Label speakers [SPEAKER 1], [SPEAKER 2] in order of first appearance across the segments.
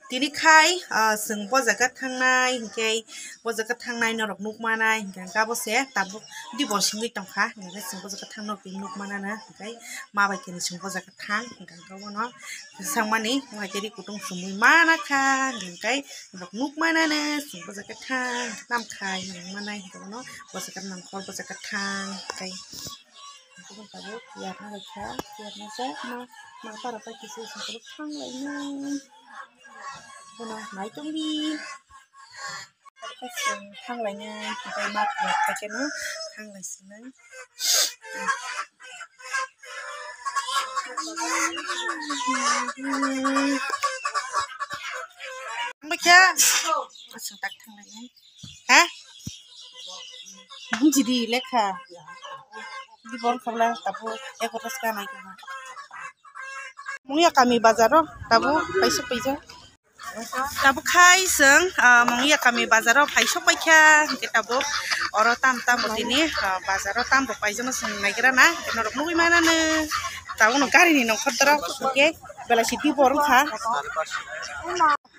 [SPEAKER 1] Tini khai sừng po jagat thangnai hingke po jagat thangnai norok nukmanai hingke gabo se tabuk di bo singui tongkha hingke sing po jagat thang nok ting nukmanana hingke mabai kini sing po jagat thang hingke gabo no sangmani ngakeri kutung sumui mana kha hingke norok nukmanana sing po jagat thang nam khai nukmanai hingke no po jagat namkhol po jagat thang hingke Aku tahu biarnya aja, biarnya saya mau para pagi sih sebelum thang lainnya. Nah, naik dong di. Terus thang lainnya kita mat ya, pakai no thang lain sini. Baca, langsung tak thang lainnya. Hah? Jadi lekha. Di bawah kabel tabu ekotas kan naik kan. Mungkin kami bazaro tabu paisok paisa. Tabu kai seng mungkin kami bazaro paisok paika kita tabu orang tam begini bazaro tam paisa masih naik na norok nui mana ne tahu nongkari ni nongkar terus oke bela siti borong kah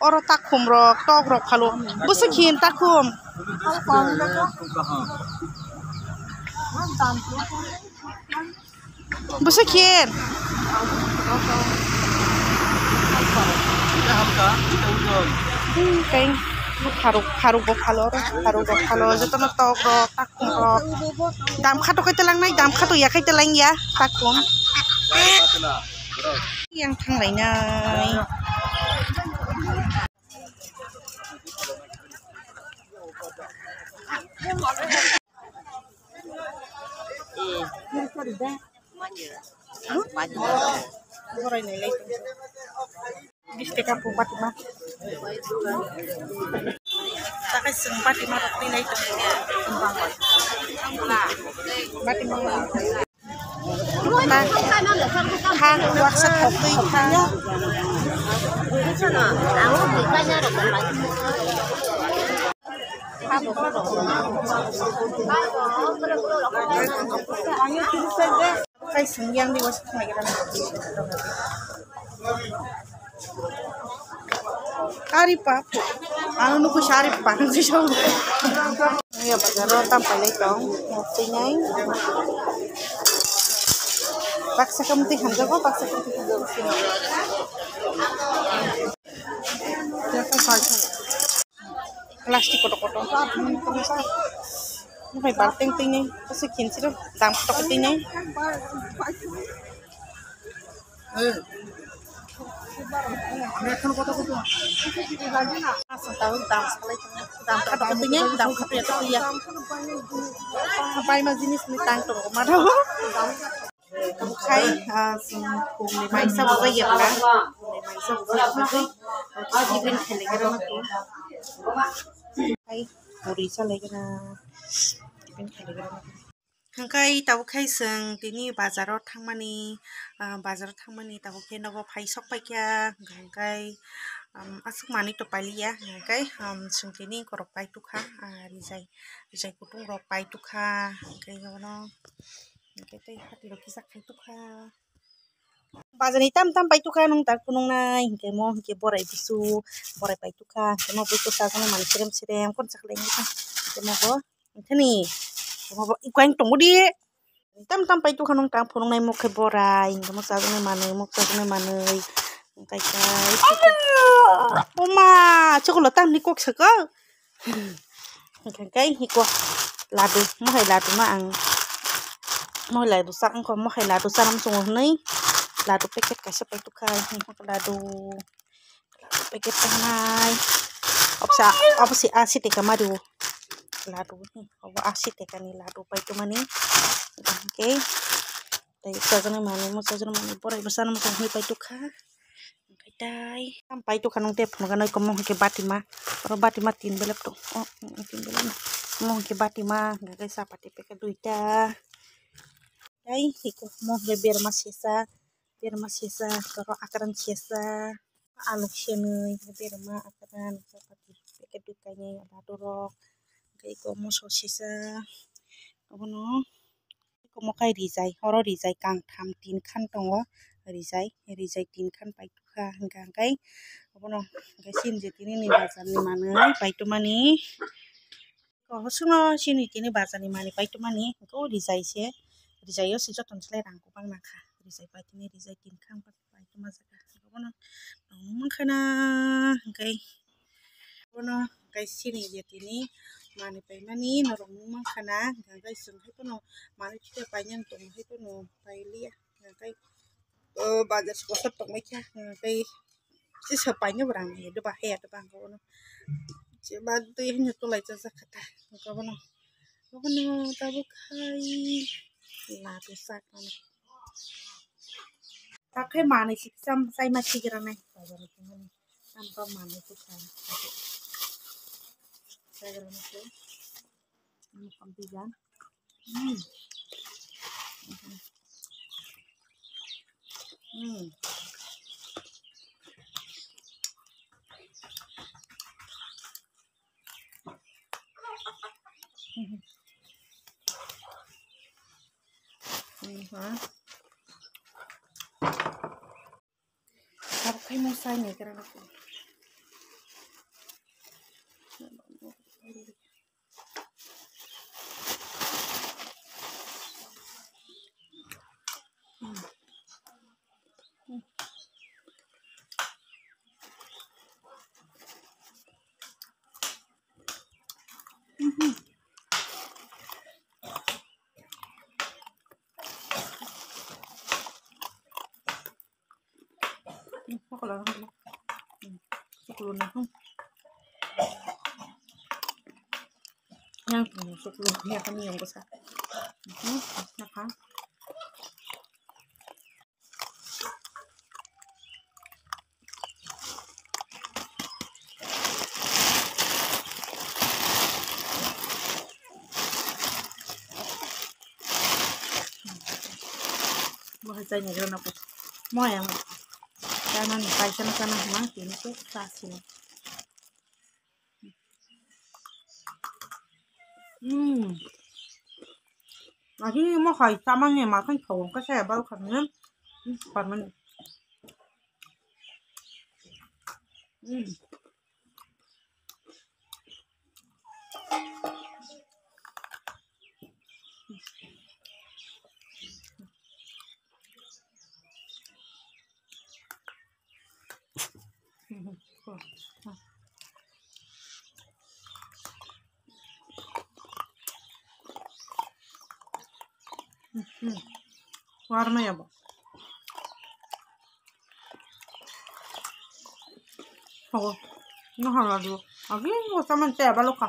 [SPEAKER 1] orang takum rok tok rok kalau busekin takum busekin kain haruk kalau jatuh nak tok rok takum rok dam khato kai telang nai dam khato ya kai telang ya takum yang thang lainnya Orang ini di setiap kampung Fatimah. Takai sempat di mana roti itu. Fatimah. Nah, hang wakset kopi hang. Kai sengyang di wasit lagi kan. Karipa, anu nuku syaripa kan sih so. Ya bazaro tampal itu, tinggai. Paksa kamu hanja kok paksa kamu sini. Jangan saja. Plastik kotor-kotor. Nó phải bán tinh tinh này, có sự khiến chứ đâu, giảm tốc tinh này. Tahu dam kata pentingnya dam kata itu ya. Apa yang jenis ni tang tu kemana? Kamu kai cùng mai sau bây giờ là mai sau bây giờ là chỉ bên khen cái đó thôi. Kai buri sa lagi na. Hangkai tahu kai seng tini bazarot thangmani tahu kai nago paisok paikya hangkai asuk mani to pali ya hangkai seng tini korok pai tukha rizai kutung rok pai tukha hangkai gono hangkai tai hati ro kisak pai tukha bazani tam pai tukha nung tak punung nai hangkai mo hangkai borai bisu borai pai tukha hangkai mo bisu sa sana mani serem kon sak lengi hangkai mo go Thani, ikuan tunggu di. Tam pai tu kanong tang punung nai mukai borai, kamu saja nai mana, kai. Oma, coklat tam ni kok seka. Kai hiko ladu, mau ladu maang, mau ladu sang ko mau ladu sanam sunguh nai, ladu paket kasih pai tu kai, ladu paket nai. Opsi asid ikamadu. Ladu nih, kalau asid ya kan ladu pai itu mani, oke. Dari saja mana, mau saja mana borai bersama mau pai itu kah? Dai, sampai itu kan nungtep, makanya aku mau ke Batima, kalau Batima tin belep tuh, tin belep, mau ke Batima, nggak kayak siapa tipe keduita. Dai, aku mau biar masih sa, kalau akaran siasa, aluk sini, biar mah akaran seperti keduitanya ada dorok. Kai ko mo sosisa kono ko mo kai rizai horo rizai kang tham tin khan tongo rizai tin khan pai ka hingkang kai abono kai sin jetini ni bazar ni manui paitomani kohosuno sini tini bazar ni mani paitomani ko rijaise rijayo si joton slai rangko bangna kha rijai paitini rijai tinkang paitoma jaka abono mangkhana kai abono kai sini jetini mani paimani norong mangkhana kai sungkhai pono mani chite painyan tong hai pono pailia kai bazar spot tongmai kya kai si sapainya berang ya de bahe de bang kono coba tuh ya nyetu lai jasa kata kono tabu kai la tu sak kono pakai mani sih sam sai masih gerana bazar itu mani tanpa mani itu kan saya gerana tuh ini kampijan hmm hmm hả pakai mau sai nih gerana tuh Ako lang suklo na hum yang suklo ya kami yung basa naka bahasa nya gana po mo yang kanan pai sana mah ini tuh kasih lagi mau khai samanya makan thau ka saya bao khan còn mình warna ya, Bu. Oh, nó hàng là được. Cái một trăm mình chè bao lâu cả.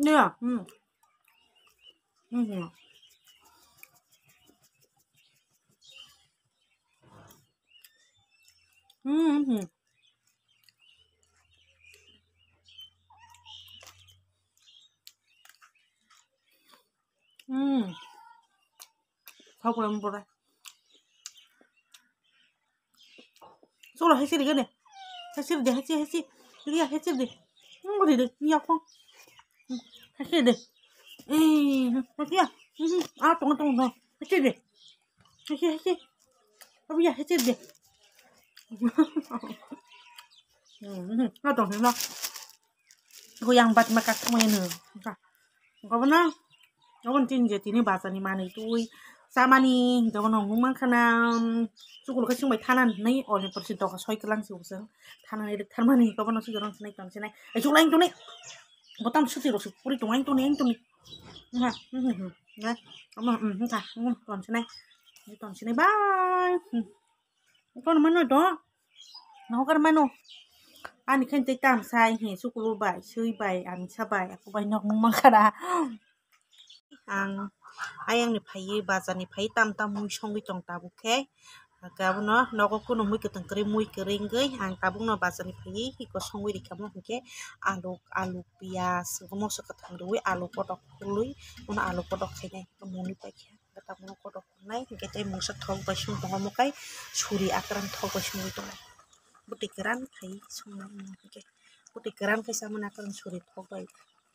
[SPEAKER 1] Yeah. Không có làm đây. Số là hết xí đi cái này. Hết xí đi, hết xí. Đi hết xí đi. Không có gì được, nhiều không? Hết xí đi. Hết xí à? Tunggu rồi. Hết xí đi. Hết xí. Bây giờ hết xí đi. Tunggu rồi. Aku yang bat makak semua ini. Kau benar? Kau kan tinjau ini bahasa ni mana itu? Sama nih, kau benar ngomong karena suku lokasi yang baik tanan, nih orang percaya kau soal kelang sih usang tanan itu tanan nih, kau benar sih orang senai kan senai. Cuma yang tu nih, botam suci rosu, puri cuma yang tu nih, nah, entah, kan senai, kan senai, bye. Kau mana tu? Nah, kau mana? Ani kan titam sai he sukulu bai sui bai ami sabai aku bai nok mung makara ang ayang ni phai bazar ni phai tam tam mui songi tong ta buke Gabon no nogo kuno mui keteng kering gei ang tabung no bazar pagi iko songwi di kamu ke alu pias gomo so keteng rui alu kodokului una alu kodok kene muni pakai kata mono kodok nai kita mungsa thok basung bongo mokai suri akran thok basung itu buti keran kai songna ke buti keran kai sama akran suri thok bai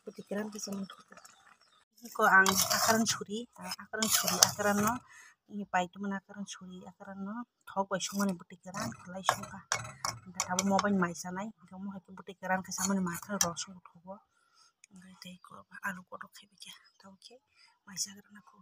[SPEAKER 1] buti keran kai sama thok ko ang akran no ini pai tu mana akran suri akran no thok bai sung mani buti keran kalai sung ka tabu mo ban mai sanai kamu haki buti keran kai sama mata rosung thobo ngai tei ko alu kodok kai bikya tahu ke mai sa akran aku